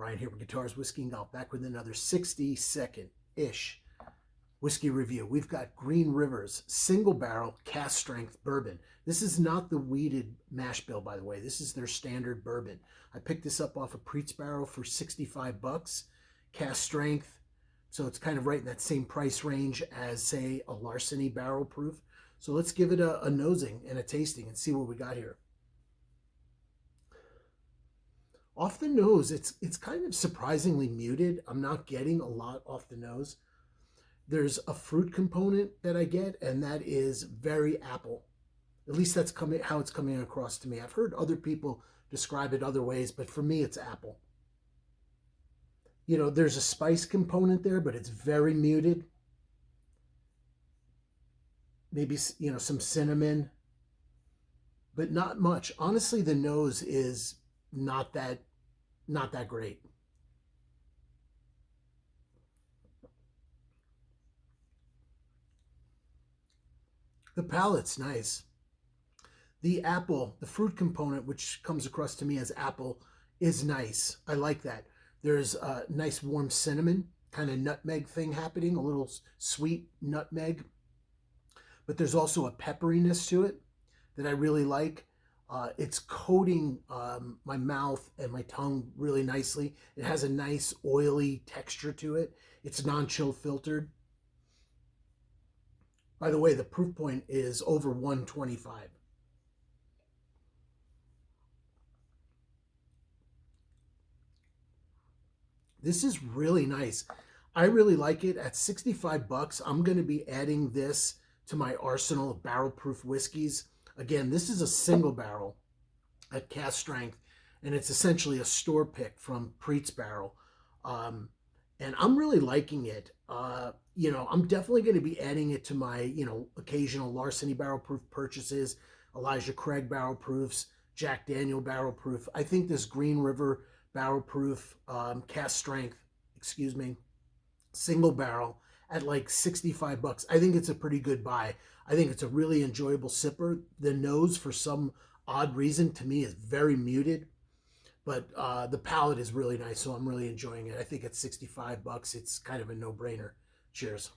Brian here with Guitars, Whiskey, and Golf, back with another 60-second-ish whiskey review. We've got Green River's single barrel cask strength bourbon. This is not the wheated mash bill, by the way. This is their standard bourbon. I picked this up off of Preet's Barrel for 65 bucks. Cask strength, so it's kind of right in that same price range as, say, a Larceny barrel proof. So let's give it a nosing and a tasting and see what we got here. Off the nose, it's kind of surprisingly muted. I'm not getting a lot off the nose. There's a fruit component that I get, and that is very apple. At least that's how it's coming across to me. I've heard other people describe it other ways, but for me, it's apple. You know, there's a spice component there, but it's very muted. Maybe, you know, some cinnamon, but not much. Honestly, the nose is not that great. The palate's nice. The apple, the fruit component, which comes across to me as apple, is nice. I like that. There's a nice warm cinnamon, kind of nutmeg thing happening, a little sweet nutmeg. But there's also a pepperiness to it that I really like. It's coating my mouth and my tongue really nicely. It has a nice oily texture to it. It's non-chill filtered. By the way, the proof point is over 125. This is really nice. I really like it. At 65 bucks, I'm going to be adding this to my arsenal of barrel-proof whiskeys. Again, this is a single barrel at cask strength, and it's essentially a store pick from Preet's Barrel. And I'm really liking it. You know, I'm definitely going to be adding it to my, you know, occasional Larceny barrel proof purchases, Elijah Craig barrel proofs, Jack Daniel barrel proof. I think this Green River barrel proof cask strength, single barrel at like 65 bucks. I think it's a pretty good buy. I think it's a really enjoyable sipper. The nose, for some odd reason, to me is very muted, but the palate is really nice, so I'm really enjoying it. I think at 65 bucks, it's kind of a no-brainer. Cheers.